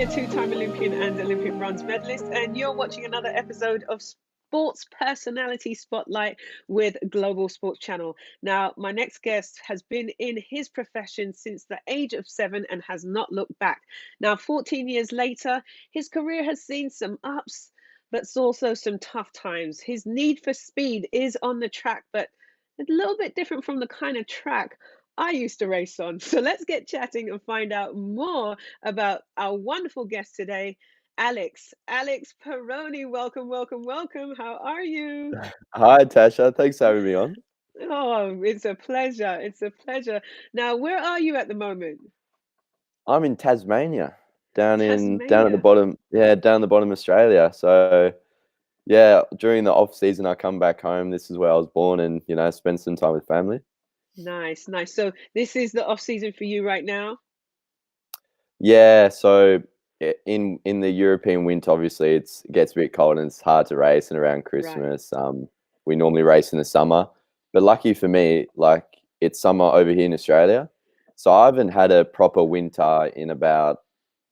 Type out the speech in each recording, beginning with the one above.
Peroni, a two-time Olympian and Olympic bronze medalist, and you're watching another episode of Sports Personality Spotlight with Global Sports Channel. Now, my next guest has been in his profession since the age of 7 and has not looked back. Now, 14 years later, his career has seen some ups, but also some tough times. His need for speed is on the track, but a little bit different from the kind of track I used to race on. So let's get chatting and find out more about our wonderful guest today, Alex. Alex Peroni, welcome, welcome, welcome. How are you? Hi, Tasha. Thanks for having me on. Oh, it's a pleasure. It's a pleasure. Now, where are you at the moment? I'm in Tasmania, down at the Tasmania. bottom. Yeah, down at the bottom of Australia. So yeah, during the off season, I come back home. This is where I was born, and spend some time with family. Nice, nice. So this is the off season for you right now? Yeah. So in the European winter, obviously it gets a bit cold and it's hard to race. And around Right. Christmas, we normally race in the summer. But lucky for me, like it's summer over here in Australia, so I haven't had a proper winter in about,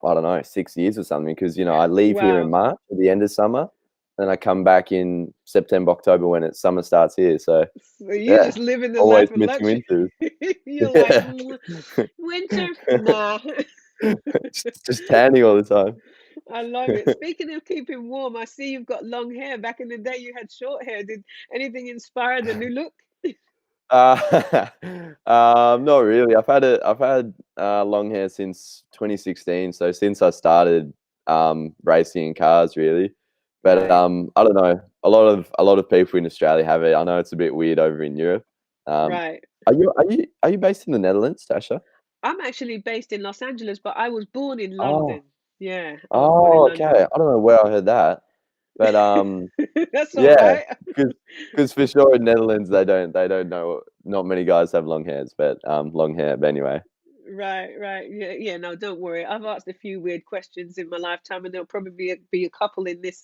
I don't know, 6 years or something. Because I leave here in Wow. March at the end of summer, then I come back in September, October when summer starts here. So So you're yeah, just living the always life of missing luxury. winters. You're like, Yeah, "Mm, winter? Nah." just tanning all the time. I love it. Speaking of keeping warm, I see you've got long hair. Back in the day, you had short hair. Did anything inspire the new look? Uh, Not really. I've had long hair since 2016. So since I started racing in cars, really. But Right, I don't know. A lot of people in Australia have it. I know it's a bit weird over in Europe. Um, right. are you based in the Netherlands, Tasha? I'm actually based in Los Angeles, but I was born in Oh, London. Yeah, I was born in oh, okay. London. I don't know where I heard that, but That's all yeah, right. because for sure in Netherlands they don't know. Not many guys have long hairs, but long hair. But anyway. Right, right. Yeah, yeah. No, don't worry. I've asked a few weird questions in my lifetime, and there'll probably be a couple in this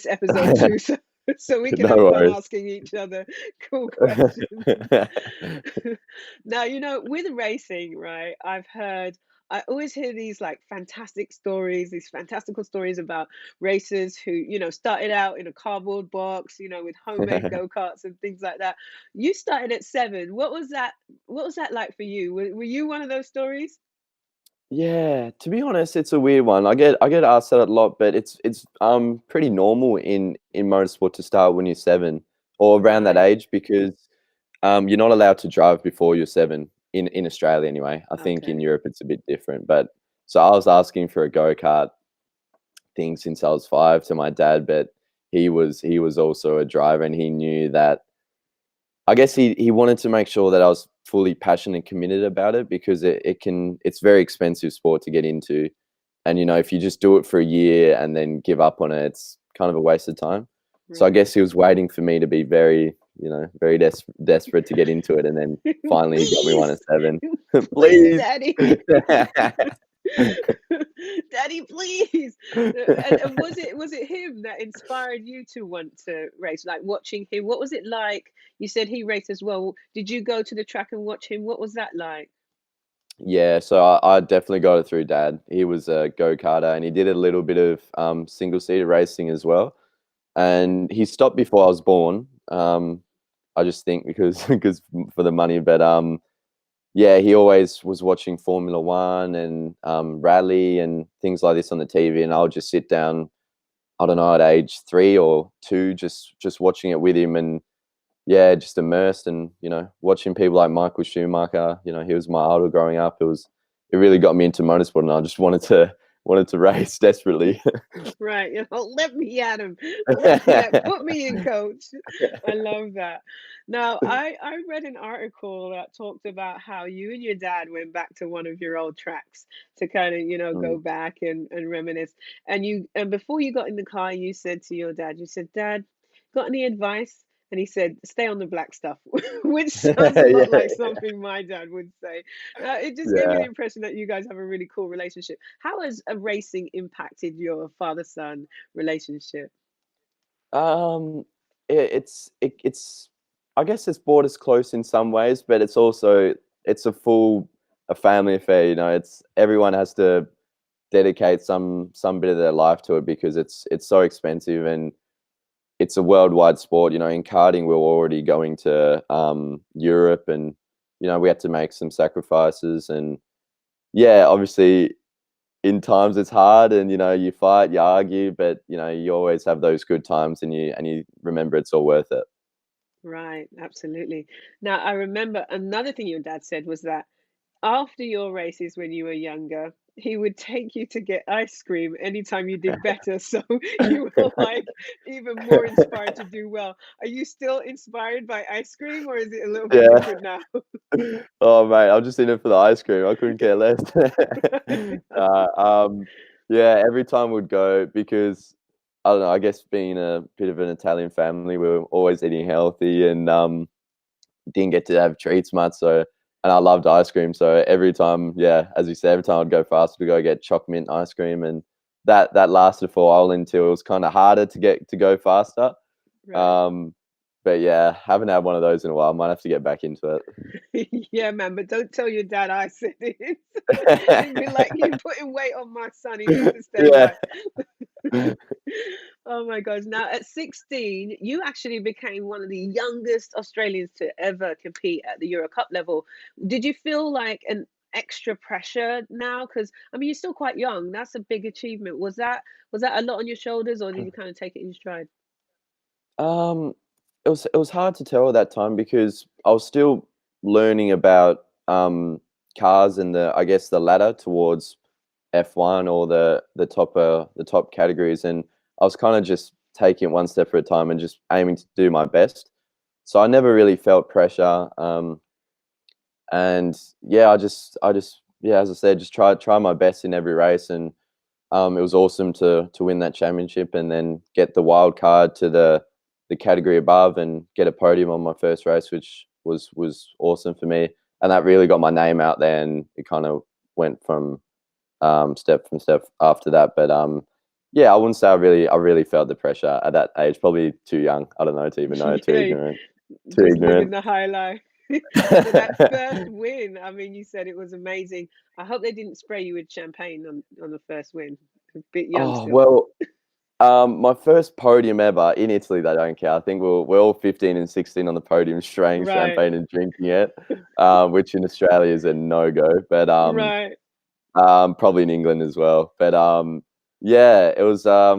episode too. So so we can No have fun worries. asking each other cool questions. Now, with racing, right? I always hear these like fantastic stories, these fantastical stories about racers who, started out in a cardboard box, with homemade go-karts and things like that. You started at 7. What was that like for you? Were you one of those stories? Yeah, to be honest, it's a weird one. I get asked that a lot, but it's pretty normal in motorsport to start when you're 7 or around that Right. age, because you're not allowed to drive before you're 7 in Australia anyway. I think in Okay. Europe it's a bit different, but so I was asking for a go-kart thing since I was 5 to my dad, but he was also a driver, and he knew that. I guess he wanted to make sure that I was fully passionate and committed about it, because it's very expensive sport to get into. And if you just do it for a year and then give up on it, it's kind of a waste of time. So I Right. guess he was waiting for me to be very desperate to get into it, and then finally he got me one Please. at 7. Please, Please. Daddy. Daddy, please. And was it him that inspired you to want to race? Like watching him, what was it like? You said he raced as well. Did you go to the track and watch him? What was that like? Yeah, so I definitely got it through dad. He was a go-karter, and he did a little bit of single-seater racing as well. Okay. And he stopped before I was born. I just think because because for the money, but yeah, he always was watching Formula One and rally and things like this on the TV, and I'll just sit down. I don't know, at age 3 or 2, just watching it with him, and yeah, just immersed, and watching people like Michael Schumacher. He was my idol growing up. It really got me into motorsport, and I just wanted to race desperately. Right. Let me at him. Let me at put me in, coach. I love that. Now, I read an article that talked about how you and your dad went back to one of your old tracks to kind of, go Mm. back and reminisce. And before you got in the car, you said to your dad, you said, "Dad, got any advice?" And he said, "Stay on the black stuff," which sounds a lot Yeah, like something my dad would say. It just gave me the yeah. impression that you guys have a really cool relationship. How has racing impacted your father-son relationship? Um, it's I guess it's brought us close in some ways, but it's also it's a family affair. It's everyone has to dedicate some bit of their life to it, because it's so expensive, and it's a worldwide sport. You know, in karting, we're already going to Europe, and we had to make some sacrifices, and yeah, obviously in times it's hard, and you fight, you argue, but you always have those good times, and you remember it's all worth it. Right, absolutely. Now, I remember another thing your dad said was that after your races when you were younger, he would take you to get ice cream anytime you did better. So you were like even more inspired to do well. Are you still inspired by ice cream, or is it a little bit Yeah. different now? Oh mate, I'm just in it for the ice cream. I couldn't care less. uh, um, yeah, every time we'd go, because I don't know. I guess being a bit of an Italian family, we were always eating healthy, and didn't get to have treats much. So, and I loved ice cream. So every time, yeah, as you said, every time I'd go fast, we'd go get choc mint ice cream, and that lasted for a while until it was kind of harder to go faster. Right. Um, but yeah, haven't had one of those in a while. Might have to get back into Yeah, man, but don't tell your dad I said it. He'd be like, it. you putting weight on my son. He needs to stay Yeah. away. Oh my gosh. Now, at 16, you actually became one of the youngest Australians to ever compete at the Euro Cup level. Did you feel like an extra pressure now? Because I mean, you're still quite young. That's a big achievement. Was that a lot on your shoulders, or did you kind of take it in stride? Um, it was hard to tell at that time, because I was still learning about cars, and I guess the ladder towards F1, or the top categories, and I was kind of just taking it one step at a time and just aiming to do my best. So I never really felt pressure. And yeah, I just yeah, as I said, just try my best in every race, and it was awesome to win that championship, and then get the wild card to the category above, and get a podium on my first race, which was awesome for me, and that really got my name out there, and it kind of went from step after that. But yeah, I wouldn't say I really felt the pressure at that age. Probably too young. I don't know to even know. Too Yeah, ignorant. Too just living ignorant. the high life. But that first win, I mean, you said it was amazing. I hope they didn't spray you with champagne on the first win. A bit young Oh still. well. My first podium ever in Italy. They don't care. I think we're all 15 and 16 on the podium, spraying Right, champagne and drinking it, which in Australia is a no go. But right. probably in England as well. But yeah, it was. I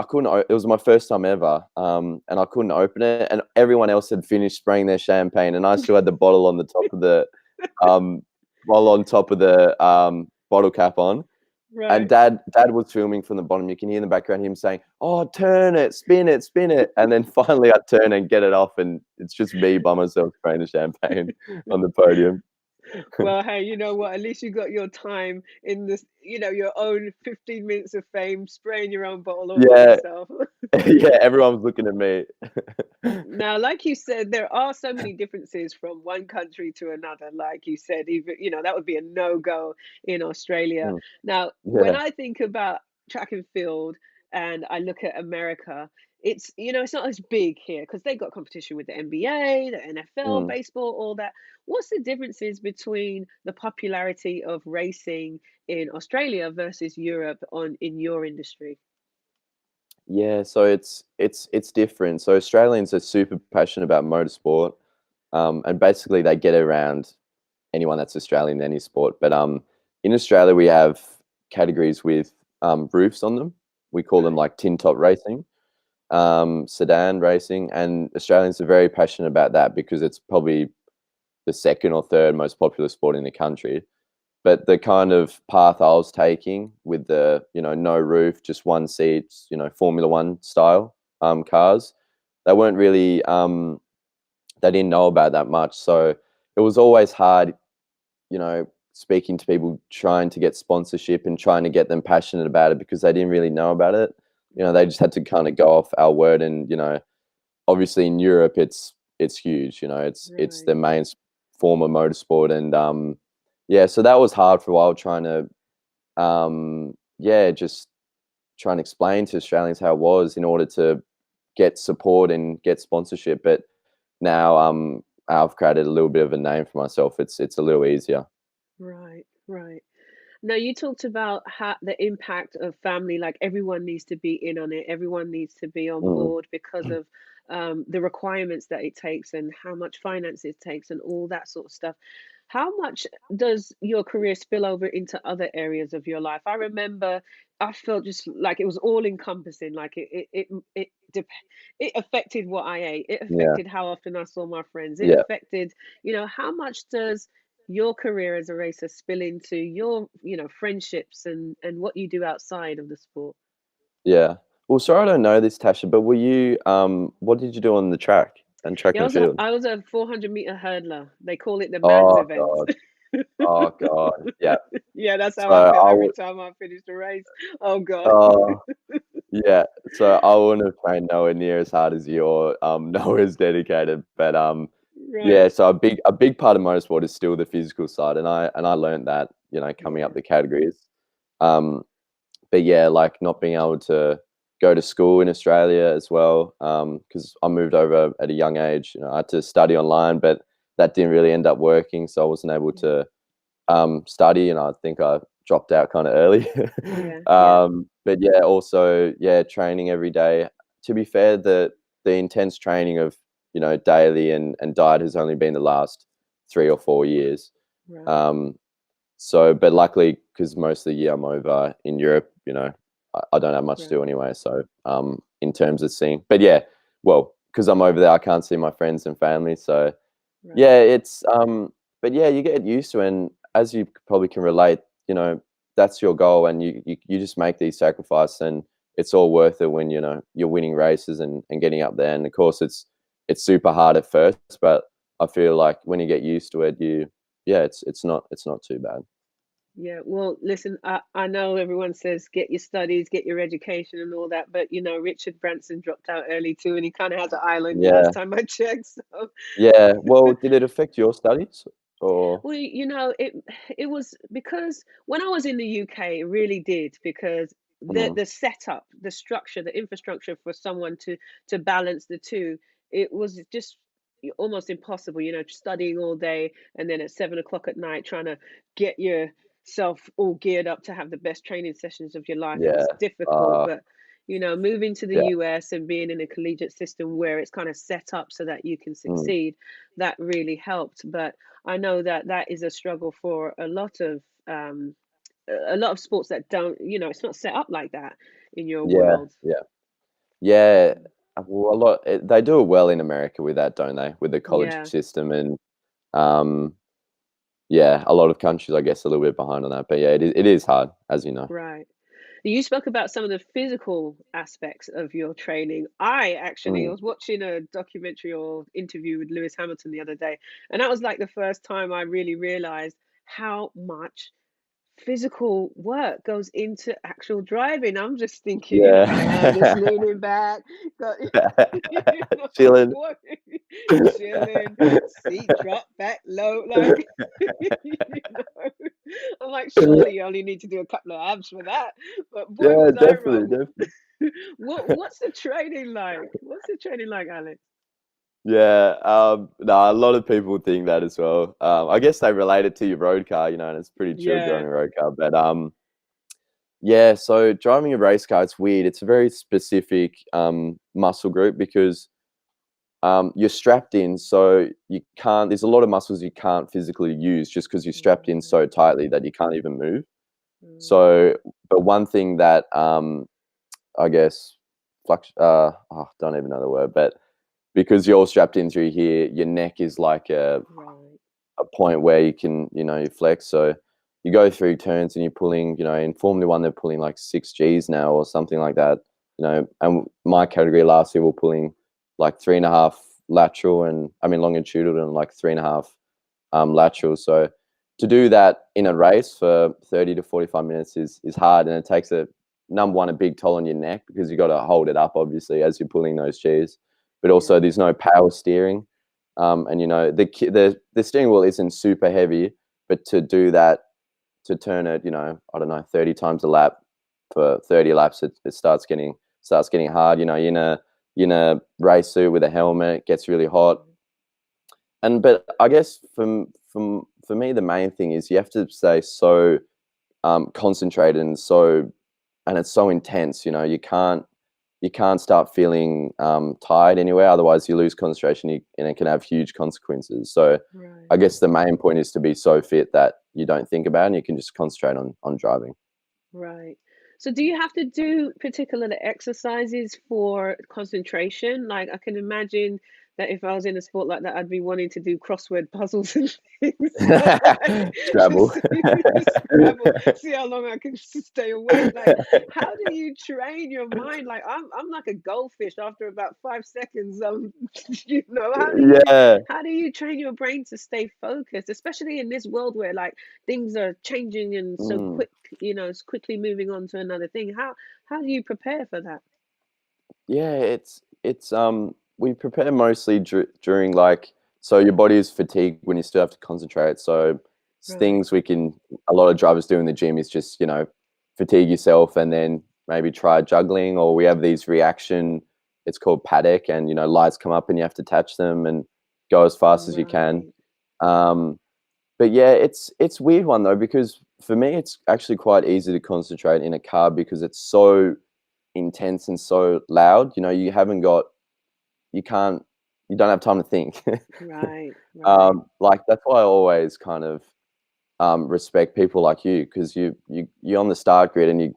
couldn't. It was my first time ever. And I couldn't open it, and everyone else had finished spraying their champagne, and I still had the bottle on the top of the um, bottle cap on. And Right. dad was filming from the bottom. You can hear in the background him saying, "Oh, turn it, spin it, spin it." And then finally I turn and get it off, and it's just me by myself spraying the champagne on the podium. Well, hey, you know what? At least you got your time in this, your own 15 minutes of fame, spraying your own bottle all over Yeah, yourself. yeah, everyone was looking at me. Now, like you said, there are so many differences from one country to another. Like you said, even, that would be a no-go in Australia. Mm, Now, when yeah. I think about track and field and I look at America, it's not as big here because they got competition with the NBA, the NFL, Mm. baseball, all that. What's the differences between the popularity of racing in Australia versus Europe in your industry? Yeah, so it's different. So Australians are super passionate about motorsport, and basically they get around anyone that's Australian in any sport. But in Australia we have categories with roofs on them. We call them Right, like tin top racing, sedan racing, and Australians are very passionate about that, because it's probably the second or third most popular sport in the country. But the kind of path I was taking with the no roof, just one seat, Formula One style cars, they weren't really they didn't know about that much. So it was always hard, speaking to people, trying to get sponsorship and trying to get them passionate about it, because they didn't really know about it. They just had to kind of go off our word, and obviously in Europe it's huge. It's right. the main form of motorsport, and yeah, so that was hard for a while, trying to yeah, just trying to explain to Australians how it was, in order to get support and get sponsorship. But now I've created a little bit of a name for myself. It's a little easier. Right, right. Now, you talked about how the impact of family, like everyone needs to be in on it, everyone needs to be on Mm. board because of the requirements that it takes and how much finance it takes and all that sort of stuff. How much does your career spill over into other areas of your life? I remember I felt just like it was all encompassing, like it affected what I ate, it Yeah, affected how often I saw my friends, it yeah, affected, how much does your career as a racer spill into your, friendships and what you do outside of the sport? yeah. Well, sorry, I don't know this, Tasha, but were you what did you do on the track Yeah, and field? I was a 400-meter hurdler. They call it the man's Oh event. God, oh God, yeah. Yeah, that's So how I felt I every would, time I finished a race. Oh God. oh yeah. So I wouldn't have trained nowhere near as hard as you, or nowhere as dedicated. But Right. yeah. So a big part of motorsport is still the physical side, and I learned that coming up Yeah. the categories. Um, but yeah, like not being able to go to school in Australia as well, because I moved over at a young age. I had to study online, but that didn't really end up working, so I wasn't able Yeah. to study, and I think I dropped out kind of early. Yeah. Yeah. But yeah, also yeah, training every day. To be fair, the intense training of daily and diet has only been the last 3 or 4 years. Right. Um, so, but luckily, because most of the year I'm over in Europe, I don't have much to do Right. anyway. So, in terms of seeing, but yeah, well, because I'm over there, I can't see my friends and family. So, yeah, Right. it's but yeah, you get used to it, and as you probably can relate, that's your goal, and you just make these sacrifices, and it's all worth it when you're winning races and getting up there. And of course, it's super hard at first, but I feel like when you get used to it, yeah, it's not too bad. Yeah, well, listen, I know everyone says get your studies, get your education and all that, but Richard Branson dropped out early too, and he kind of has an island Yeah, last time I checked. So, yeah. Well, did it affect your studies or? well, it was because when I was in the UK, it really did because Mm, the setup, the structure, the infrastructure for someone to balance the two, it was just almost impossible. Studying all day and then at 7 o'clock at night trying to get yourself all geared up to have the best training sessions of your life. It yeah, was difficult, uh, but moving to the yeah, US and being in a collegiate system where it's kind of set up so that you can mm, succeed, that really helped. But I know that that is a struggle for a lot of sports that don't, it's not set up like that in your yeah, world. yeah, yeah. Well, they do it well in America with that, don't they? With the college Yeah, system and um, yeah, a lot of countries, I guess, a little bit behind on that. But yeah, it is hard, as you know. right. You spoke about some of the physical aspects of your training. I Mm, was watching a documentary or interview with Lewis Hamilton the other day, and that was like the first time I really realized how much physical work goes into actual driving. I'm just thinking, just yeah, leaning back, got, chilling. what, chilling, seat drop back low, like, I'm like, surely you only need to do a couple of abs for that. But boy, Yeah, was I definitely, wrong. definitely. What's the training like? What's the training like, Alex? Yeah, no, a lot of people think that as well. I guess they relate it to your road car, and it's pretty chill Yeah, driving a road car. But yeah, so driving a race car, it's weird. It's a very specific muscle group because you're strapped in, so you can't. There's a lot of muscles you can't physically use just because you're strapped in right. so tightly that you can't even move. Mm, So, but one thing that I guess don't even know the word, but because you're all strapped in through here, your neck is like right. a point where you can, you flex. So you go through turns and you're pulling, in Formula One, they're pulling like 6 Gs now or something like that, and my category last year we're pulling like 3.5 lateral and I mean longitudinal and like 3.5 lateral. So to do that in a race for 30 to 45 minutes is hard. And it takes number one, a big toll on your neck because you got to hold it up, obviously, as you're pulling those Gs. But also Yeah. there's no power steering. And the steering wheel isn't super heavy, but to do that, to turn it, I don't know, 30 times a lap for 30 laps, it starts getting hard. You're in a race suit with a helmet, it gets really hot. Mm, But I guess for me, the main thing is you have to stay so concentrated and it's so intense. You know, you can't start feeling tired anywhere. Otherwise, you lose concentration, and it can have huge consequences. So, Right. I guess the main point is to be so fit that you don't think about it and you can just concentrate on driving. Right. So do you have to do particular exercises for concentration? Like I can imagine that if I was in a sport like that, I'd be wanting to do crossword puzzles and things like to Scrabble. Scrabble, see how long I can stay awake. Like, how do you train your mind? Like I'm like a goldfish after about 5 seconds. You know, Yeah. how do you train your brain to stay focused, especially in this world where like things are changing and so Mm. quick, you know, it's quickly moving on to another thing. How do you prepare for that? Yeah, it's we prepare mostly during, like, so your body is fatigued when you still have to concentrate. So Right. things a lot of drivers do in the gym is just, fatigue yourself and then maybe try juggling, or we have these reaction. It's called paddock, and lights come up and you have to touch them and go as fast as you can. Right. Um, but yeah, it's weird one though, because for me it's actually quite easy to concentrate in a car because it's so intense and so loud. You can't, you don't have time to think. Right. Right. Like, that's why I always kind of respect people like you, because you're on the start grid and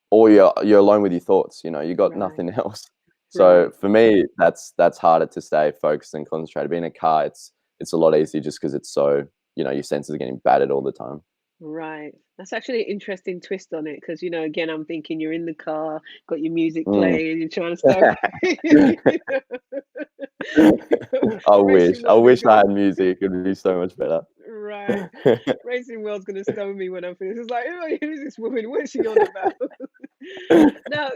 or you're alone with your thoughts. You got Right. nothing else. So Right. for me, that's harder to stay focused and concentrated. Being in a car, it's a lot easier just because it's so, your senses are getting battered all the time. Right. That's actually an interesting twist on it because, you know, again, I'm thinking you're in the car, got your music Mm. playing, you're trying to start. You know, I the wish. racing I world is wish I gonna. had music. It'd be so much better. Right. Racing world's gonna stone me when I'm finished. It's like, oh, who's this woman? What's she on about? Now,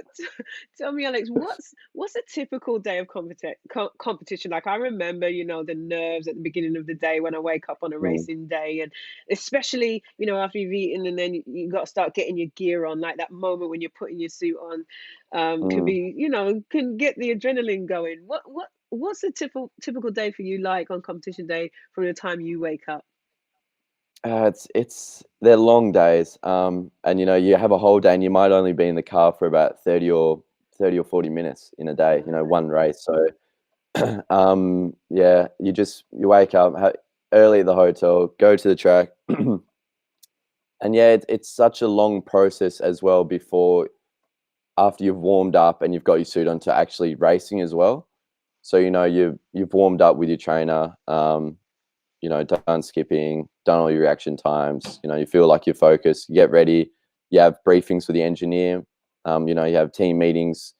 tell me, Alex, what's a typical day of competition like? I remember, you know, the nerves at the beginning of the day when I wake up on a Mm, racing day, and especially, you know, after you've eaten and then you got to start getting your gear on, like that moment when you're putting your suit on, can mm. be, you know, can get the adrenaline going. What's a typical day for you like on competition day from the time you wake up? They're long days, and you have a whole day, and you might only be in the car for about 30 or 40 minutes in a day. Right. One race. So, yeah, you wake up early at the hotel, go to the track, and yeah, it's such a long process as well before after you've warmed up and you've got your suit on to actually racing as well. So you've warmed up with your trainer. Done skipping, done all your reaction times. You feel like you're focused. You get ready. You have briefings with the engineer. You have team meetings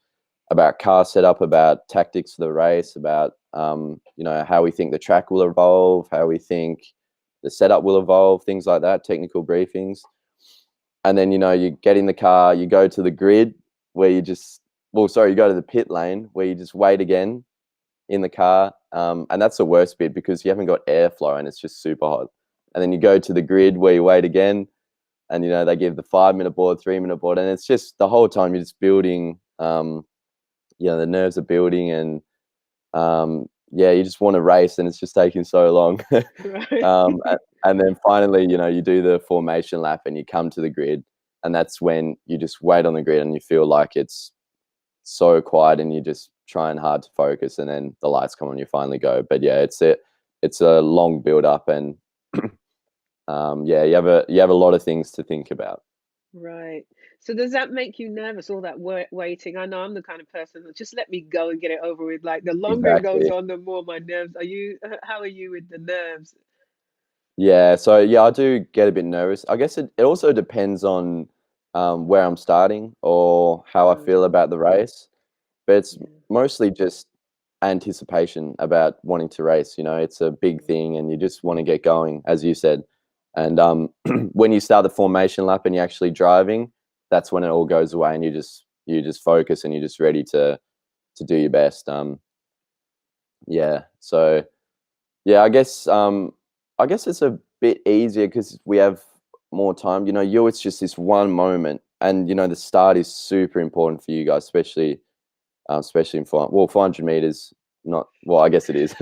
about car setup, about tactics for the race, about how we think the track will evolve, how we think the setup will evolve, things like that. Technical briefings, and then you get in the car, you go to the grid where you go to the pit lane where you just wait again in the car. And that's the worst bit because you haven't got airflow and it's just super hot. And then you go to the grid where you wait again, and they give the 5 minute board, 3 minute board, and it's just the whole time you're just building. The nerves are building, and yeah, you just want to race, and it's just taking so long. Right. And then finally, you do the formation lap and you come to the grid, and that's when you just wait on the grid and you feel like it's so quiet and you're just trying hard to focus, and then the lights come on, you finally go. But yeah, it's a long build up, and yeah, you have a lot of things to think about. Right. So does that make you nervous, all that waiting? I know I'm the kind of person that just let me go and get it over with. Like the longer it goes Exactly. on, the more my nerves. How are you with the nerves? Yeah, so yeah, I do get a bit nervous. I guess it also depends on where I'm starting or how I feel Mm, about the race. But it's yeah. mostly just anticipation about wanting to race. It's a big Right. thing, and you just want to get going, as you said. And when you start the formation lap and you're actually driving, that's when it all goes away, and you just focus and you're just ready to do your best. Yeah. So yeah, I guess it's a bit easier because we have more time. It's just this one moment, and the start is super important for you guys, especially in 400 meters. Not well, I guess it is.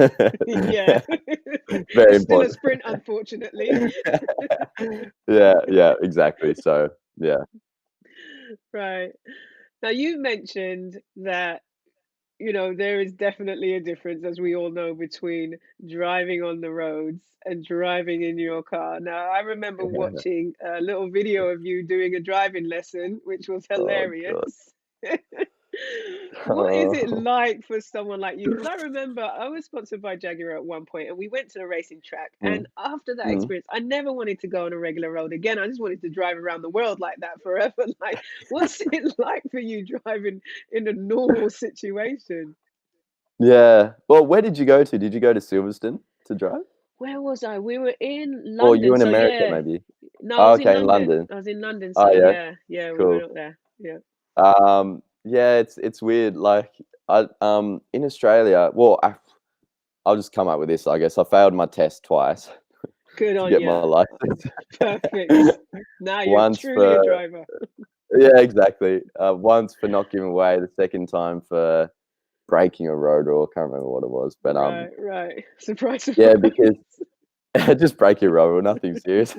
Yeah. Very It's still a important. sprint, unfortunately. Yeah, exactly. So yeah, Right. Now, you mentioned that, there is definitely a difference, as we all know, between driving on the roads and driving in your car. Now, I remember watching a little video of you doing a driving lesson, which was oh hilarious. god. What is it like for someone like you? Because I remember I was sponsored by Jaguar at one point, and we went to the racing track. And Mm, after that mm. experience, I never wanted to go on a regular road again. I just wanted to drive around the world like that forever. Like, what's it like for you driving in a normal situation? Yeah. Well, where did you go to? Did you go to Silverstone to drive? Where was I? We were in Or you London. in So America yeah. maybe? No, I Oh, was in okay, in London. London. I was in London. Oh So yeah, yeah, we cool. went up there. Yeah. Yeah, it's weird. Like I in Australia, well, I'll just come up with this. I guess I failed my test twice Good to on get my you. license. Perfect. Now you're Once truly a for driver. yeah, exactly. Once for not giving way. The second time for breaking a road rule. I can't remember what it was, but Right, right. Surprise, yeah, surprise. because just break your road rule, nothing serious.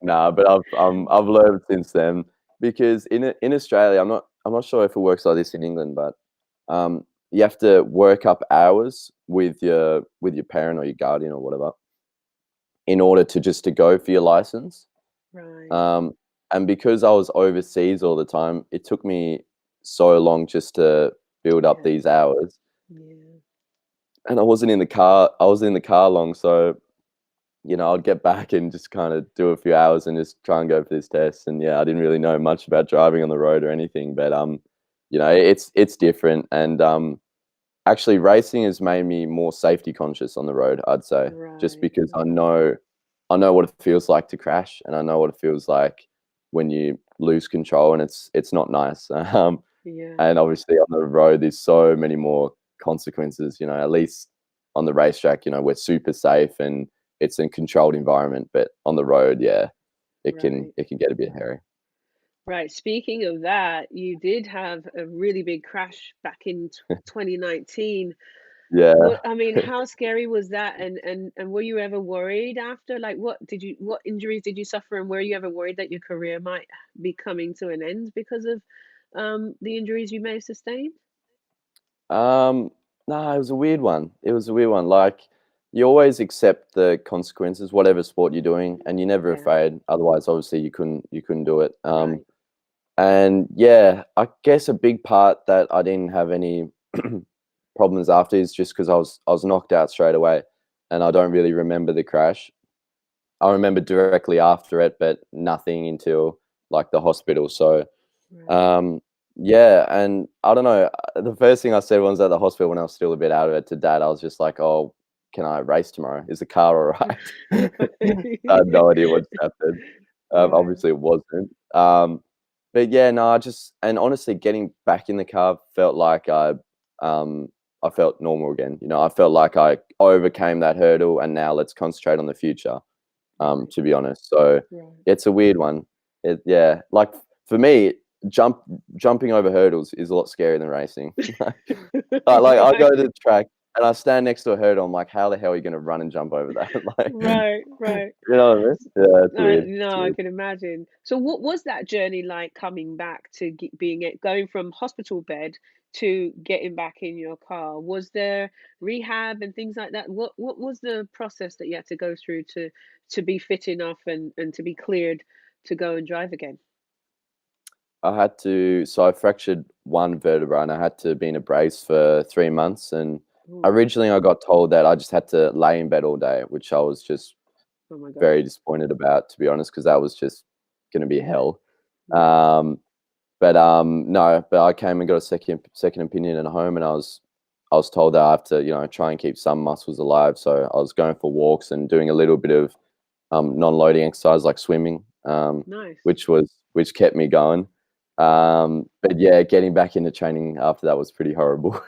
Nah, but I've learned since then because in Australia, I'm not sure if it works like this in England, but you have to work up hours with your parent or your guardian or whatever in order to go for your license. Right. Um, and because I was overseas all the time, it took me so long just to build up Yeah. these hours. Yeah. And I wasn't in the car. I was in the car long, so I'd get back and just kind of do a few hours and just try and go for this test. And yeah, I didn't really know much about driving on the road or anything, but it's different. And actually, racing has made me more safety conscious on the road. I'd say just Right. because Right. I know what it feels like to crash, and I know what it feels like when you lose control, and it's not nice. Yeah. And obviously on the road, there's so many more consequences. At least on the racetrack, we're super safe and it's a controlled environment. But on the road, yeah, it can Right. it can get a bit hairy. Right. Speaking of that, you did have a really big crash back in 2019. Yeah. What I mean, how scary was that? And were you ever worried after? Like, what injuries did you suffer, and were you ever worried that your career might be coming to an end because of the injuries you may have sustained? Um, no, it was a weird one. It was a weird one. Like you always accept the consequences, whatever sport you're doing, and you're never Yeah. afraid. Otherwise, obviously, you couldn't do it. Right. And yeah, I guess a big part that I didn't have any problems after is just because I was knocked out straight away, and I don't really remember the crash. I remember directly after it, but nothing until like the hospital. So Right. um, yeah, and I don't know. The first thing I said when I was at the hospital when I was still a bit out of it to Dad, I was just like, "Oh, can I race tomorrow? Is the car all right?" I had no idea what just happened. Right. Obviously, it wasn't. But yeah, no, and honestly, getting back in the car felt like I felt normal again. I felt like I overcame that hurdle, and now let's concentrate on the future. Right. To be honest, so Right. it's a weird one. Yeah, like for me, jump jumping over hurdles is a lot scarier than racing. Like I go Right. to the track and I stand next to a hurdle. I'm like, how the hell are you going to run and jump over that? Like, Right. Right. you know what I mean? Yeah, it's I weird. It's no, I weird. can imagine. So what was that journey like coming back to going from hospital bed to getting back in your car? Was there rehab and things like that? What was the process that you had to go through to be fit enough and to be cleared to go and drive again? So I fractured one vertebra and I had to be in a brace for 3 months. And Ooh, originally I got told that I just had to lay in bed all day, which I was just oh my gosh. very disappointed about, to be honest, because that was just going to be hell. Yeah. Um, but no, but I came and got a second opinion at home, and I was told that I have to try and keep some muscles alive. So I was going for walks and doing a little bit of non-loading exercise like swimming, Nice. which kept me going. But yeah, getting back into training after that was pretty horrible.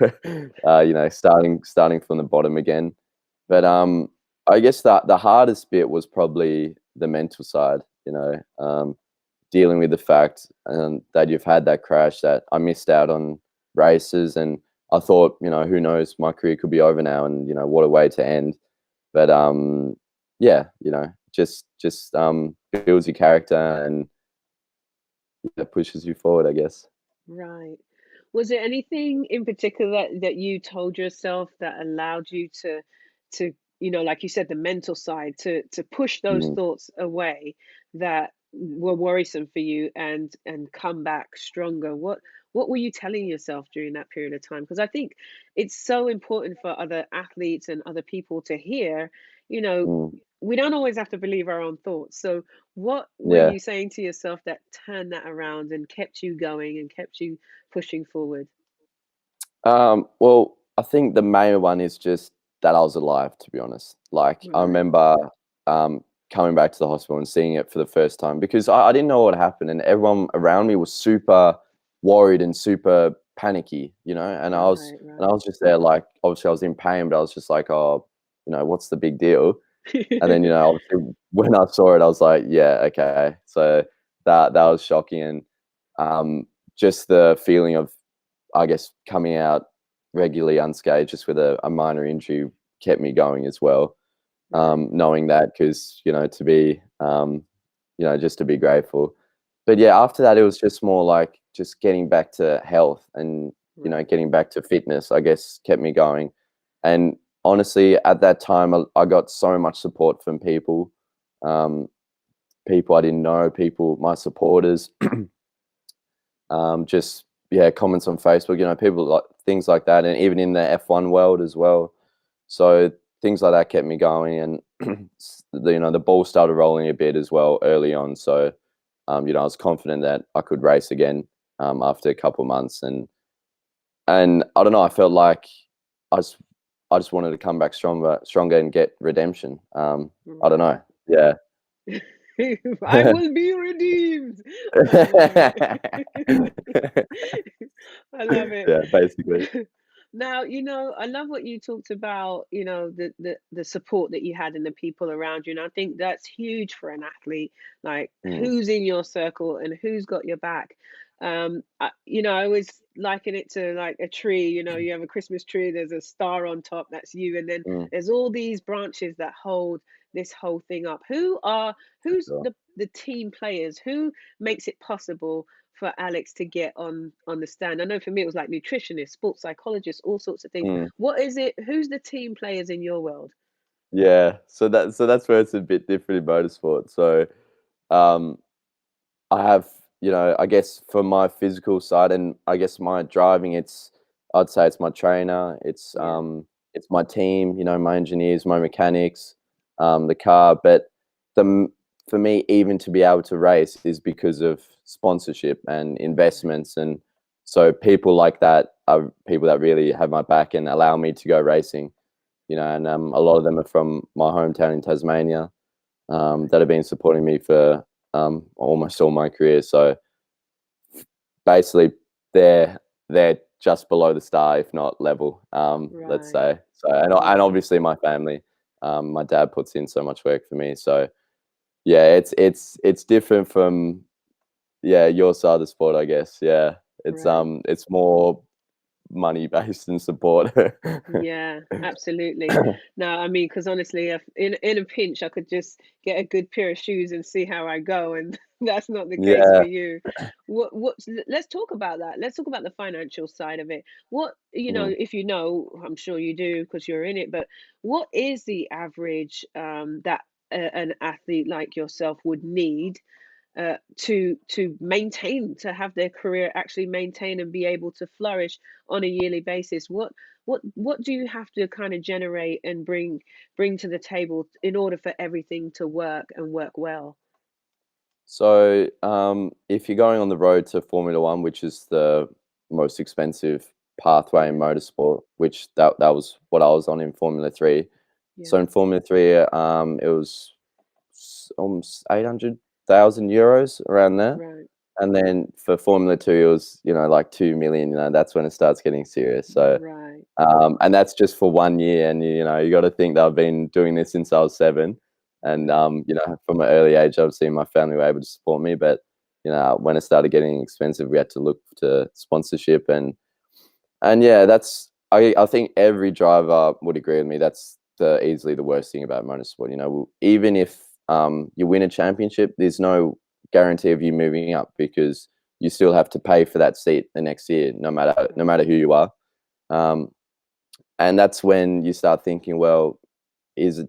Starting from the bottom again. But Right. I guess that the hardest bit was probably the mental side. Dealing with the fact that you've had that crash, that I missed out on races, and I thought, who knows, my career could be over now, and what a way to end. but yeah, just builds your character and pushes you forward, I guess. Right. Was there anything in particular that you told yourself that allowed you to, like you said, the mental side, to push those Mm, thoughts away that were worrisome for you and come back stronger? What were you telling yourself during that period of time? Because I think it's so important for other athletes and other people to hear, you know, mm, we don't always have to believe our own thoughts. So what were yeah. you saying to yourself that turned that around and kept you going and kept you pushing forward? Well, I think the main one is just that I was alive, to be honest. Like, I Right. remember coming back to the hospital and seeing it for the first time because I didn't know what happened, and everyone around me was super worried and super panicky, and Right, I right. was just there, like, obviously I was in pain, but I was just like, oh, what's the big deal? And then, obviously when I saw it, I was like, yeah, okay. So that was shocking, and um, just the feeling of, I guess, coming out regularly unscathed just with a minor injury kept me going as well. Right, Knowing that, because to be just to be grateful. But yeah, after that, it was just more like just getting back to health and right. getting back to fitness, I guess, kept me going. And honestly, at that time, I got so much support from people, um, people I didn't know, people, my supporters, just yeah, comments on Facebook, people like things like that, and even in the F1 world as well. So things like that kept me going, and the ball started rolling a bit as well early on. So I was confident that I could race again after a couple of months, and I don't know, I felt like I just I just wanted to come back stronger and get redemption. I don't know, Right. yeah. I will be redeemed. I love it. I love it. Yeah, basically. Now, I love what you talked about, the support that you had and the people around you. And I think that's huge for an athlete, like Mm, who's in your circle and who's got your back. I always liken it to like a tree. You have a Christmas tree, there's a star on top, that's you, and then mm, there's all these branches that hold this whole thing up. for Who's sure. the team players? Who makes it possible for Alex to get on the stand? I know for me it was like nutritionists, sports psychologists, all sorts of things. Mm. What is it? Who's the team players in your world? Yeah, so that's where it's a bit different in motorsport. So, um, I have, I guess for my physical side and I guess my driving, I'd say it's my trainer, Yeah, it's my team, my engineers, my mechanics, the car. But the for me, even to be able to race is because of sponsorship and right, investments, and so people like that are people that really have my back and allow me to go racing. And a lot of them are from my hometown in Tasmania, right, that have been supporting me for almost all my career. So basically, they're just below the star, if not level. Let's right. say so, and Yeah, obviously my family. My dad puts in so much work for me. So yeah, it's different from your side of the sport, I guess. Yeah, right. it's more money based and support. Yeah, absolutely. No, I mean, because honestly, if in a pinch, I could just get a good pair of shoes and see how I go, and that's not the case for Yeah. you. Let's talk about that. Let's talk about the financial side of it. Mm. If you know, I'm sure you do because you're in it, but what is the average that an athlete like yourself would need to maintain, to have their career actually maintain and be able to flourish on a yearly basis? What do you have to kind of generate and bring to the table in order for everything to work and work well? So, if you're going on the road to Formula One, which is the most expensive pathway in Right. motorsport, which that was what I was on in Formula Three. So Yeah. in Formula Three, it was almost 800,000 euros around there, Right. and then for Formula Two, it was like 2 million. That's when it starts getting serious. So, Right. and that's just for 1 year, and you got to think that I've been doing this since I was 7, and Right. from an early age, I've seen my family were able to support me. But when it started getting expensive, we had to look to sponsorship, and yeah, I think every driver would agree with me. easily the worst thing about motorsport. You know, even if you win a championship, there's no guarantee of you moving up because you still have to pay for that seat the next year, no matter who you are. Um, and that's when you start thinking, well,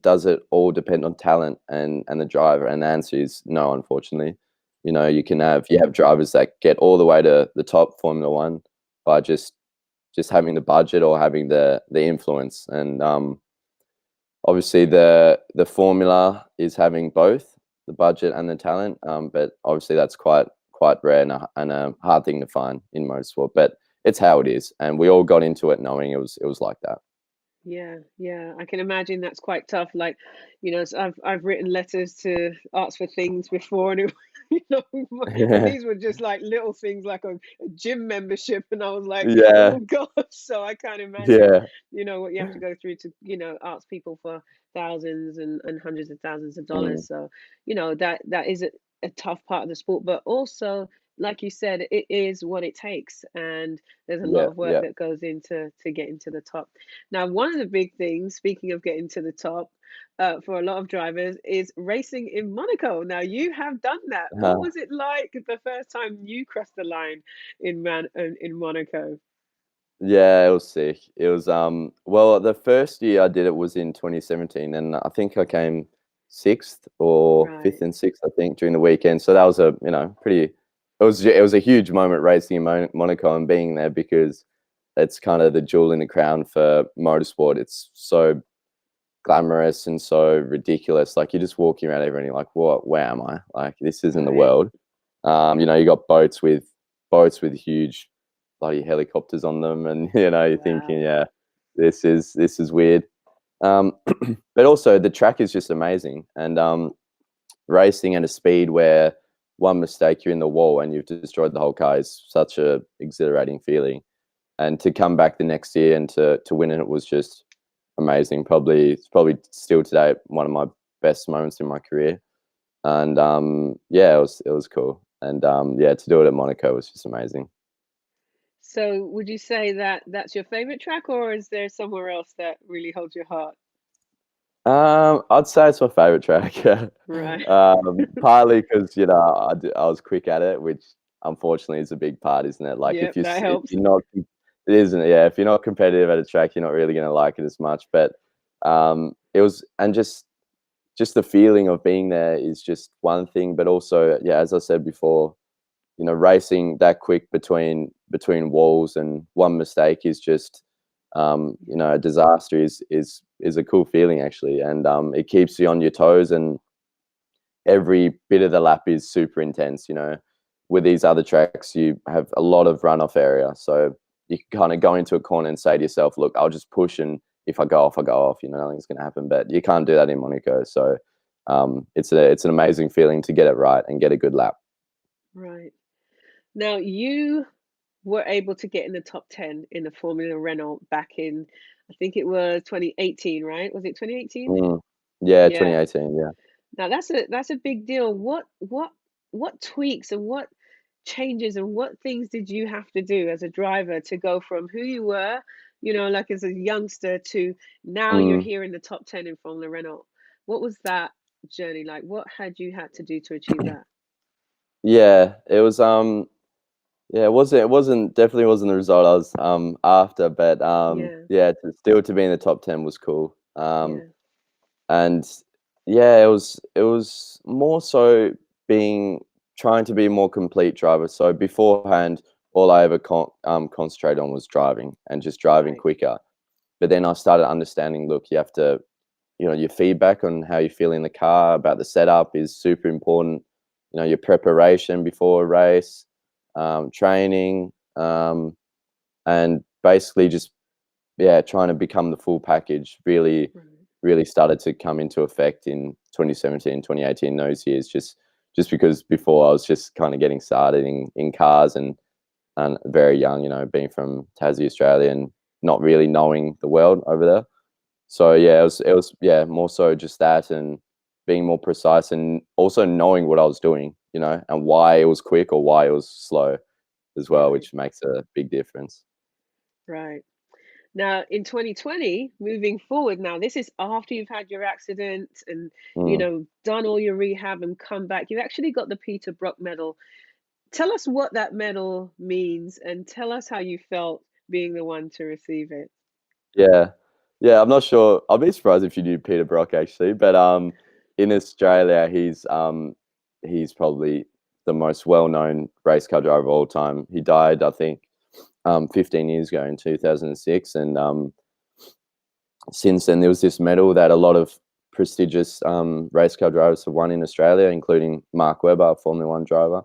does it all depend on talent and the driver? And the answer is no, unfortunately. You know, you have drivers that get all the way to the top Formula One by just having the budget or having the influence. And obviously the formula is having both the budget and the talent. But obviously that's quite rare and a hard thing to find in motorsport. But it's how it is, and we all got into it knowing it was like that. Yeah, yeah, I can imagine that's quite tough. Like, so I've written letters to ask for things before, and and these were just like little things, like a gym membership, and I was like, Yeah, oh gosh. So I can't imagine, yeah, what you have to go through to, ask people for thousands and hundreds of thousands of mm, dollars. So, that is a tough part of the sport, but also, like you said, it is what it takes, and there's a lot yeah, of work yeah. that goes into to getting to the top. Now, one of the big things, speaking of getting to the top, for a lot of drivers, is racing in Monaco. Now, you have done that. What was it like the first time you crossed the line in Monaco? Yeah, it was sick. It was well, the first year I did it was in 2017, and I think I came sixth or fifth Right. and sixth, I think, during the weekend. So that was a pretty. It was a huge moment racing in Monaco and being there because it's kind of the jewel in the crown for motorsport. It's so glamorous and so ridiculous. Like you're just walking around everywhere and you're like, what? Where am I? Like this isn't the Right. world. You got boats with huge bloody helicopters on them, and you're thinking, Wow. yeah, this is weird. Um, but also the track is just amazing, and racing at a speed where one mistake you're in the wall and you've destroyed the whole car is such a exhilarating feeling. And to come back the next year and to win it was just amazing. It's probably still today one of my best moments in my career. And yeah, it was cool. And yeah, to do it at Monaco was just amazing. So, would you say that that's your favorite track, or is there somewhere else that really holds your heart? I'd say it's my favorite track. Right. Partly because I was quick at it, which unfortunately is a big part, isn't it? Like Yep, that if helps. you're not, it isn't. Yeah, if you're not competitive at a track, you're not really going to like it as much. But it was, and just the feeling of being there is just one thing. But also, yeah, as I said before, racing that quick between walls and one mistake is just a disaster is a cool feeling actually, and it keeps you on your toes, and every bit of the lap is super intense. With these other tracks, you have a lot of runoff area, so you can kind of go into a corner and say to yourself, "Look, I'll just push, and if I go off, I go off. Nothing's going to happen." But you can't do that in Monaco, so it's an amazing feeling to get it right and get a good lap. Right. Now, you were able to get in the top 10 in the Formula Renault back in, I think it was 2018, right? Was it 2018? Mm. Yeah, Yeah. 2018. Yeah. Now that's a big deal. What tweaks and what changes and what things did you have to do as a driver to go from who you were, like as a youngster, to now you're Mm. here in the top 10 in Formula Renault? What was that journey like? What had you had to do to achieve that? Yeah, it was yeah, it wasn't definitely wasn't the result I was after, but Yeah, yeah, to be in the top 10 was cool. yeah, And yeah, it was more so being trying to be a more complete driver. So beforehand, all I ever concentrated on was driving and just driving right, quicker. But then I started understanding, look, you have to, your feedback on how you feel in the car about the setup is super important. Your preparation before a race, training, and basically just yeah, trying to become the full package right, really started to come into effect in 2017, 2018, those years, just because before I was just kind of getting started in cars and very young, being from Tassie, Australia, and not really knowing the world over there. So yeah, it was yeah, more so just that, and being more precise, and also knowing what I was doing, and why it was quick or why it was slow as well, right, which makes a big difference. right. Now, in 2020, moving forward now, this is after you've had your accident and, Mm. done all your rehab and come back. You actually got the Peter Brock medal. Tell us what that medal means and tell us how you felt being the one to receive it. Yeah. Yeah, I'm not sure. I'll be surprised if you knew Peter Brock actually, but in Australia he's probably the most well-known race car driver of all time. He died, I think, 15 years ago in 2006, and since then there was this medal that a lot of prestigious race car drivers have won in Australia, including Mark Webber, Formula One driver.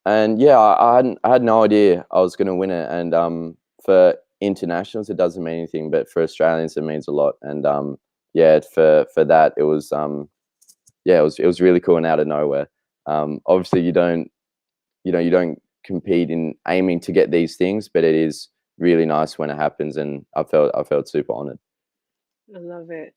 And yeah, I had no idea I was going to win it. And for internationals, it doesn't mean anything, but for Australians, it means a lot. And yeah, for that, it was yeah, it was really cool and out of nowhere. Obviously, you don't compete in aiming to get these things, but it is really nice when it happens, and I felt super honored. I love it.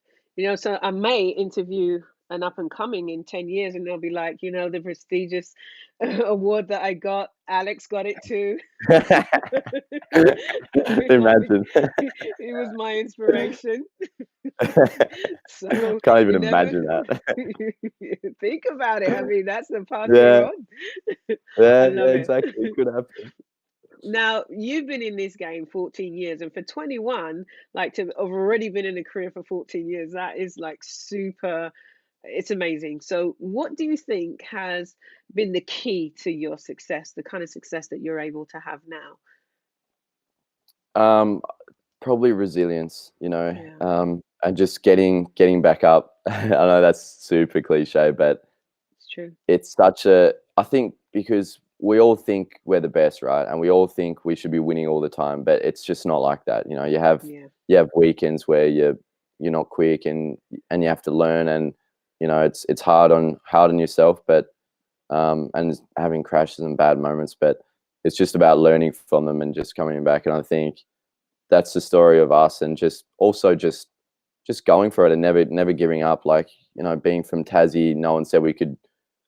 So I may interview an up and coming in 10 years and they'll be like, the prestigious award that I got, Alex got it too. It might be, Imagine. it was my inspiration. So Can't even you never imagine that. think about it. I mean, that's the path we're Yeah, on. I yeah, yeah, love it. exactly. It could happen. Now, you've been in this game 14 years, and for 21, like to have already been in a career for 14 years, that is like super, it's amazing. So, what do you think has been the key to your success, the kind of success that you're able to have now? Um, Probably resilience, Yeah, and just getting back up. I know that's super cliche, but it's true. it's such a. I think because we all think we're the best, right? And we all think we should be winning all the time, but it's just not like that. Yeah, You have weekends where you're not quick, and you have to learn, and it's hard on yourself, but and having crashes and bad moments, but it's just about learning from them and just coming back. And I think that's the story of us, and just also just going for it and never giving up. Like, being from Tassie, no one said we could.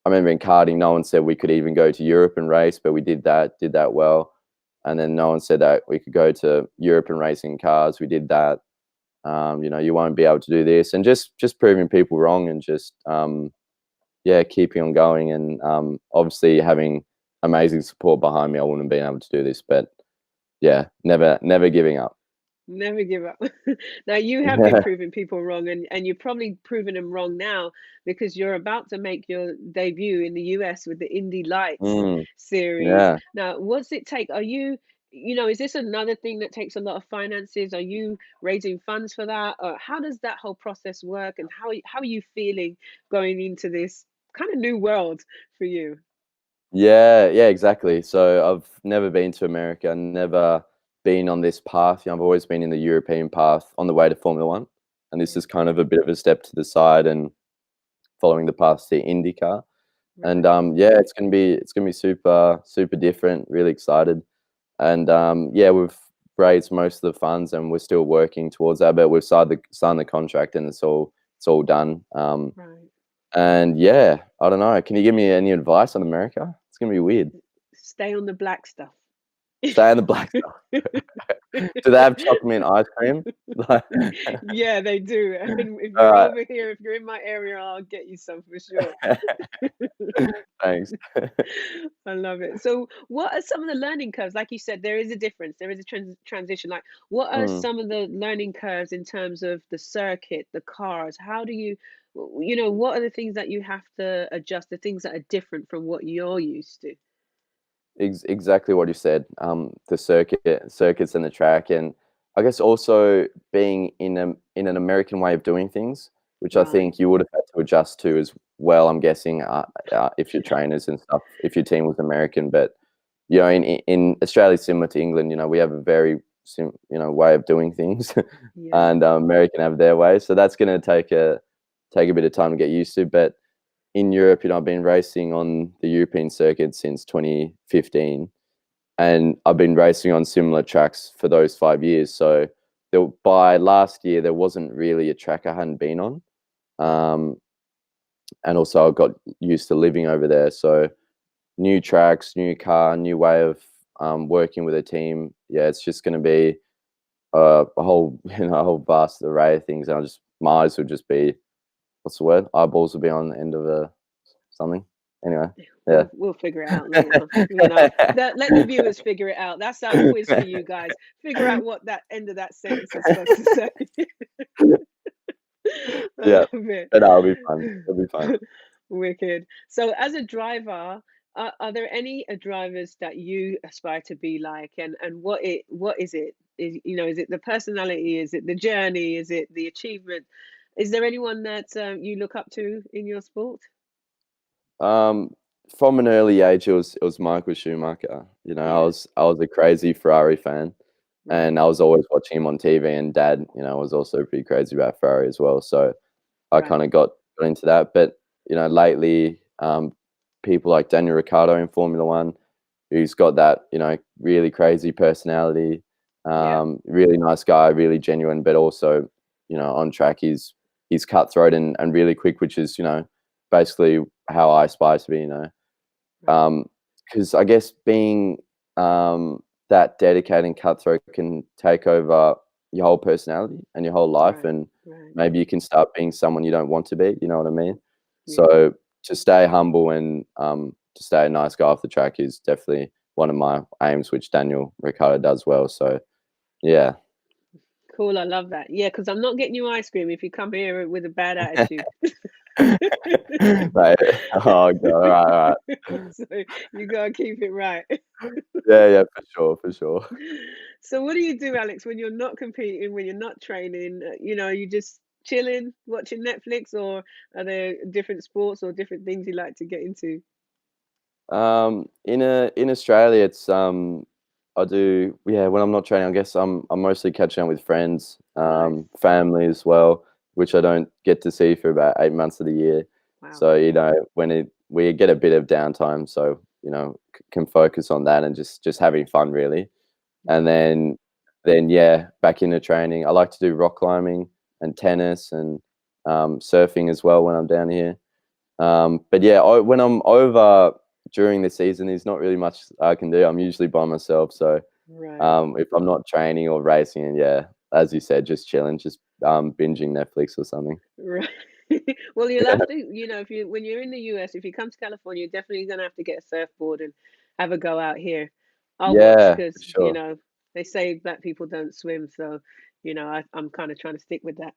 I remember in karting, no one said we could even go to Europe and race, but we did that well. And then no one said that we could go to Europe and racing cars. We did that. You won't be able to do this, and just proving people wrong, and just yeah, keeping on going, and obviously having amazing support behind me. I wouldn't have been able to do this, but yeah, never giving up. never give up. Now, you have been proving people wrong, and you're probably proving them wrong now because you're about to make your debut in the US with the Indy Lights Mm, Series. yeah. Now, what's it take? Is this another thing that takes a lot of finances? Are you raising funds for that? Or how does that whole process work? And how are you feeling going into this kind of new world for you? Yeah, yeah, exactly. So I've never been to America, never been on this path. I've always been in the European path on the way to Formula One, and this Yeah, is kind of a bit of a step to the side and following the path to IndyCar. And right. yeah, it's gonna be super different. Really excited, and yeah, we've raised most of the funds, and we're still working towards that. But we've signed the contract, and it's all done. Right. And yeah, I don't know. Can you give me any advice on America? It's gonna be weird. Stay on the black stuff. Stay on the black stuff. Do they have chocolate mint ice cream? Like, Yeah, they do. And if all you're right. over here, if you're in my area, I'll get you some for sure. Thanks. I love it. So, what are some of the learning curves? Like you said, there is a difference. There is a transition. Like, what are Mm. some of the learning curves in terms of the circuit, the cars? How do what are the things that you have to adjust, the things that are different from what you're used to? Exactly what you said. The circuits and the track, and I guess also being in an American way of doing things, which I Right. think you would have had to adjust to as well. I'm guessing if your trainers and stuff, if your team was American, but in Australia, similar to England, we have a very way of doing things, Yeah. and American have their way. So that's going to take a bit of time to get used to, but in Europe, I've been racing on the European circuit since 2015, and I've been racing on similar tracks for those 5 years. So by last year, there wasn't really a track I hadn't been on, Right. um, and also I got used to living over there. So new tracks, new car, new way of working with a team. Yeah, it's just going to be a whole a whole vast array of things. And I just my eyes would just be, what's the word? Eyeballs would be on the end of a something. Anyway, yeah. We'll figure it out later. You know, let the viewers figure it out. That's our quiz for you guys. Figure out what that end of that sentence is supposed to say. I Yeah, love it. but no, it'll be fun. It'll be fun. Wicked. So, as a driver, are there any drivers that you aspire to be like, and what is it? Is is it the personality? Is it the journey? Is it the achievement? Is there anyone that you look up to in your sport? Um, from an early age, it was Michael Schumacher. Yeah, I was a crazy Ferrari fan, right. and I was always watching him on TV. And Dad, was also pretty crazy about Ferrari as well. So I Right. kind of got into that. But lately, people like Daniel Ricciardo in Formula One, who's got that really crazy personality, Yeah. really nice guy, really genuine, but also on track he's cutthroat and really quick, which is basically how I aspire to be. Right. Because I guess being that dedicated and cutthroat can take over your whole personality and your whole life, Right. and Right. maybe you can start being someone you don't want to be. You know what I mean? Yeah. So to stay humble and to stay a nice guy off the track is definitely one of my aims, which Daniel Ricciardo does well. So yeah. Cool. I love that. Yeah, because I'm not getting you ice cream if you come here with a bad attitude. Right. Oh god. All right. All right. So you gotta keep it right. Yeah. Yeah. For sure. For sure. So what do you do, Alex, when you're not competing, when you're not training? You just chilling, watching Netflix, or are there different sports or different things you like to get into? In Australia, it's I do, yeah, when I'm not training. I guess I'm mostly catching up with friends, Nice. family as well, which I don't get to see for about 8 months of the year. Wow. So when we get a bit of downtime, so can focus on that and just having fun really. And Love it. then yeah, back into training. I like to do rock climbing and tennis and surfing as well when I'm down here. But yeah, when I'm over during the season, there's not really much I can do. I'm usually by myself. So Right. if I'm not training or racing, and yeah, as you said, just chilling, just binging Netflix or something. Right. Well, you'll have to, if you when you're in the US, if you come to California, you're definitely gonna have to get a surfboard and have a go out here. I'll watch Yeah, for because, sure. they say black people don't swim, so I'm kind of trying to stick with that.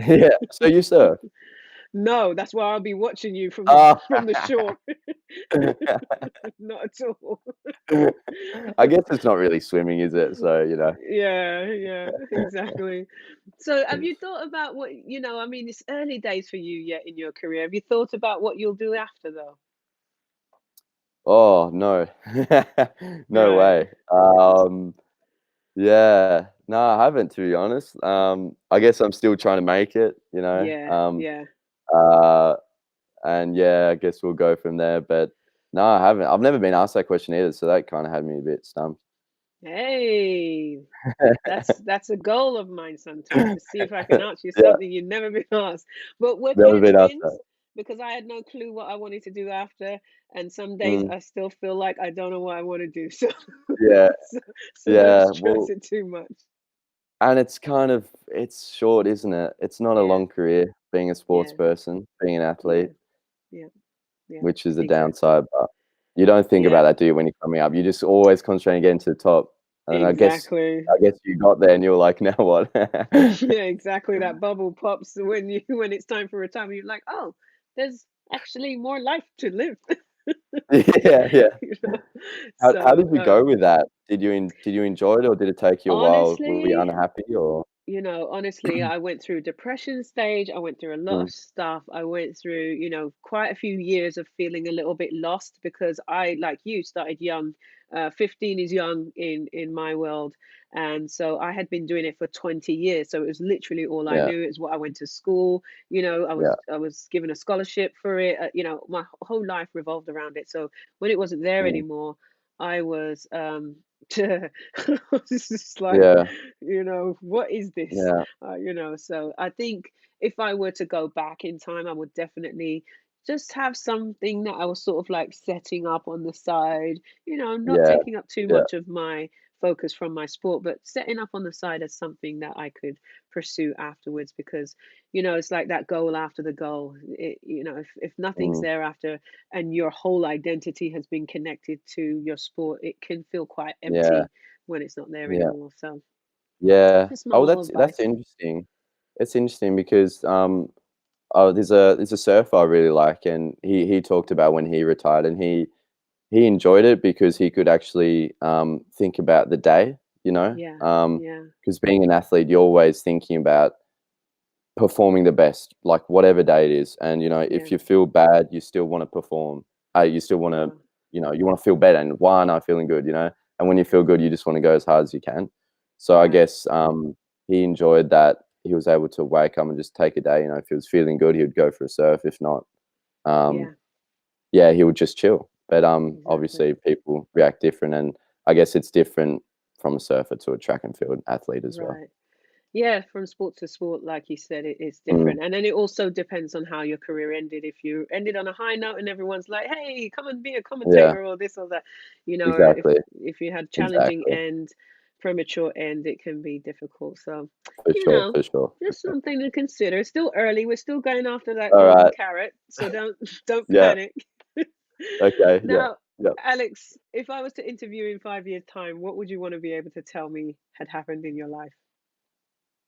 Yeah. So you surf? No, that's why I'll be watching you from the Ah. from the shore. Not at all. I guess it's not really swimming, is it? So Yeah, yeah, exactly. So have you thought about what, I mean, it's early days for you yet in your career. Have you thought about what you'll do after though? Oh no, no Right. way. Yeah, no, I haven't, to be honest. I guess I'm still trying to make it. Yeah, yeah. Uh, and yeah, I guess we'll go from there. But no, I haven't. I've never been asked that question either, so that kind of had me a bit stumped. Hey, that's a goal of mine sometimes to see if I can answer you Yeah, something you've never been asked. But we're kind never of been asked twins that. because I had no clue what I wanted to do after, and some days Mm, I still feel like I don't know what I want to do. So, yeah, so, so don't yeah. stress Well, it too much. and it's short, isn't it? It's not a Yeah, long career being a sports yeah, person, being an yeah, athlete, yeah, yeah. which is the Exactly. downside. But you don't think Yeah, about that, do you, when you're coming up? You just always concentrate on getting to the top. And exactly. I guess you got there and you were like, now what? Yeah, exactly. That bubble pops when it's time for retirement. You're like, oh, there's actually more life to live. Yeah, yeah. you know. How So did you go with that? Did you enjoy it, or did it take you a while? Were you honestly, unhappy or? honestly, I went through a depression stage. I went through a lot Mm, of stuff. I went through, quite a few years of feeling a little bit lost because I, like you, started young. 15 is young in my world. And so I had been doing it for 20 years. So it was literally all I yeah, knew. It's what I went to school. I yeah, was given a scholarship for it. My whole life revolved around it. So when it wasn't there mm, anymore, I was I was just like, yeah, what is this? yeah, So I think if I were to go back in time, I would definitely just have something that I was sort of like setting up on the side, not yeah, taking up too yeah, much of my focus from my sport, but setting up on the side as something that I could pursue afterwards, because it's like that goal after the goal. If nothing's Mm, there after, and your whole identity has been connected to your sport, it can feel quite yeah, empty when it's not there yeah, anymore. So yeah. just my Oh, little that's advice. interesting. It's interesting because oh, there's a surfer I really like, and he talked about when he retired, and he enjoyed it because he could actually think about the day, Yeah, yeah, because being an athlete, you're always thinking about performing the best, like whatever day it is. And yeah. if you feel bad, you still want to perform. You still want to, Wow. you want to feel better. And why aren't I feeling good? And when you feel good, you just want to go as hard as you can. So I Right. guess he enjoyed that. He was able to wake up and just take a day. If he was feeling good, he would go for a surf. If not, um, Yeah, yeah, he would just chill. But exactly. obviously, people react different, and I guess it's different from a surfer to a track and field athlete as well. Right. Yeah, from sport to sport, like you said, it's Mm, different. And then it also depends on how your career ended. If you ended on a high note and everyone's like, "Hey, come and be a yeah, commentator," or this or that, if exactly, if you had challenging exactly, end, premature end, it can be difficult. So, for you sure, know, for sure. just something to consider. It's still early. We're still going after that All golden right. carrot, so don't don't Yeah. panic. Okay. Yeah. Now, Yeah. Alex, if I was to interview in 5 years' time, what would you want to be able to tell me had happened in your life?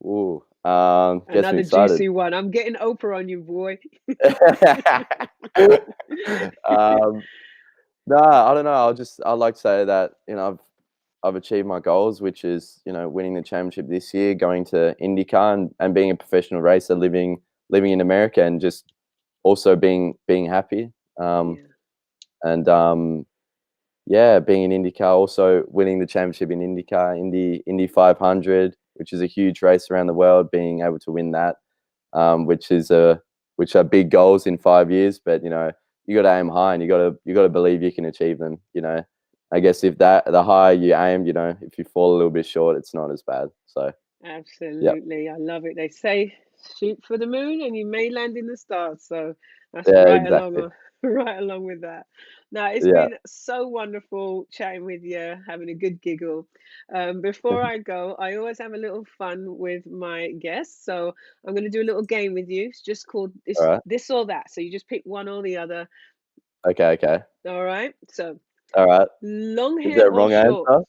Ooh. Gets me Another excited. juicy one. I'm getting Oprah on you, boy. um, no, I don't know. I'd like to say that I've achieved my goals, which is winning the championship this year, going to IndyCar, and being a professional racer, living in America, and just also being happy. Um, Yeah, and Yeah, being in IndyCar, also winning the championship in IndyCar, Indy 500, which is a huge race around the world, being able to win that, which are big goals in 5 years. But you got to aim high, and you got to believe you can achieve them. I guess if the higher you aim, if you fall a little bit short, it's not as bad. So yeah, absolutely. I love it. They say shoot for the moon and you may land in the stars. So that's yeah, right along exactly. right along with that. Now, it's Yeah. been so wonderful chatting with you, having a good giggle. Before I go, I always have a little fun with my guests. So I'm going to do a little game with you. It's just called All right. this or that. So you just pick one or the other. Okay. Okay. All right. So All right. long Is hair there a or wrong short? answer?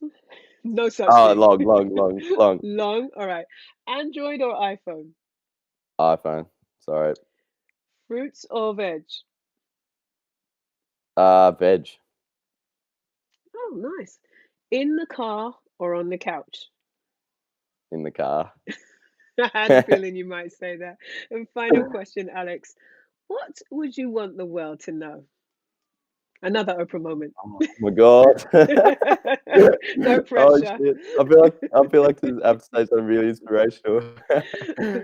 No such Oh, thing. long, long, long, long. Long. All right. Android or iPhone? iPhone. Sorry. Fruits or veg? Veg. Oh, nice. In the car or on the couch? In the car. I had a feeling you might say that. And final question, Alex. What would you want the world to know? Another Oprah moment. Oh my god. No Oh pressure. shit. I feel like this have to say something really inspirational.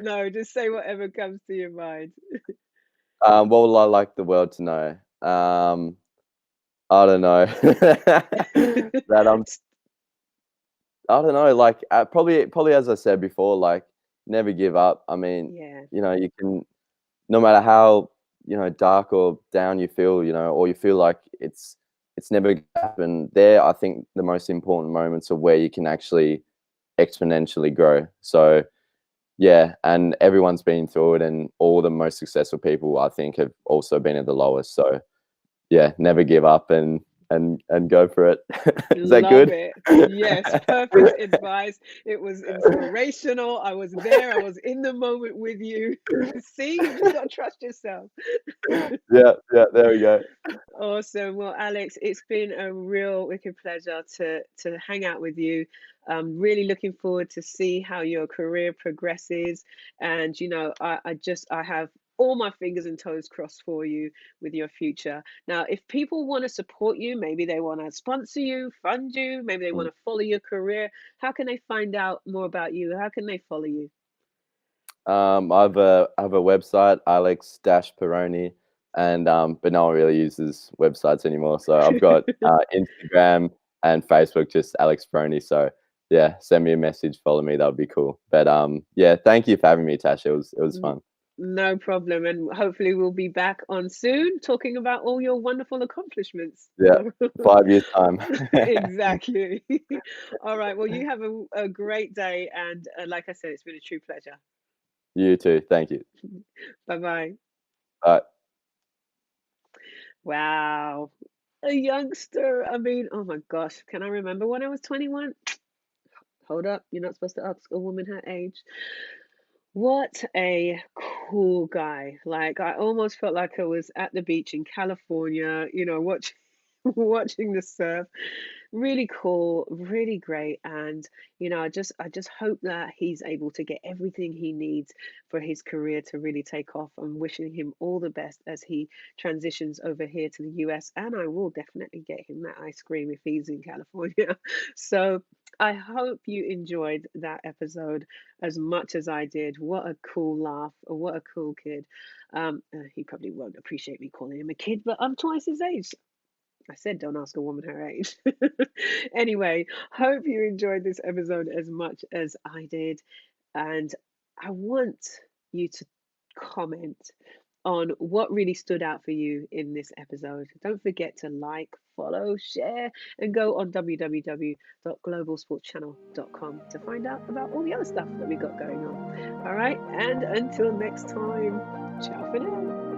No, just say whatever comes to your mind. What would I like the world to know? I don't know. That I don't know. Like probably as I said before, like never give up. I mean, Yeah, you can, no matter how dark or down you feel, or you feel like it's never gonna happen. There, I think the most important moments are where you can actually exponentially grow. So yeah, and everyone's been through it, and all the most successful people I think have also been at the lowest. So yeah, never give up, and go for it. Is that love good? it. Yes, perfect advice. It was inspirational. I was there. I was in the moment with you. See, you just got to trust yourself. Yeah, yeah. There we go. Awesome. Well, Alex, it's been a real wicked pleasure to hang out with you. Really looking forward to see how your career progresses. And I have all my fingers and toes crossed for you with your future. Now, if people want to support you, maybe they want to sponsor you, fund you, maybe they want Mm. to follow your career, how can they find out more about you? How can they follow you? I have a website, Alex Peroni, and but no one really uses websites anymore. So I've got Instagram and Facebook, just Alex Peroni. So yeah, send me a message, follow me. That would be cool. But yeah, thank you for having me, Tasha. It was fun. No problem. And hopefully we'll be back on soon talking about all your wonderful accomplishments. Yeah, 5 years time. Exactly. All right. Well, you have a great day. And like I said, it's been a true pleasure. You too. Thank you. Bye-bye. Bye. Wow. A youngster. I mean, oh my gosh. Can I remember when I was 21? Hold up. You're not supposed to ask a woman her age. What a cool guy. Like I almost felt like I was at the beach in California, watching watching the surf. Really cool, really great. And I just hope that he's able to get everything he needs for his career to really take off. I'm wishing him all the best as he transitions over here to the US. And I will definitely get him that ice cream if he's in California. So I hope you enjoyed that episode as much as I did. What a cool laugh. What a cool kid. He probably won't appreciate me calling him a kid, but I'm twice his age. I said don't ask a woman her age. Anyway, hope you enjoyed this episode as much as I did. And I want you to comment on what really stood out for you in this episode. Don't forget to like, follow, share, and go on www.globalsportschannel.com to find out about all the other stuff that we got going on. All right, and until next time, ciao for now.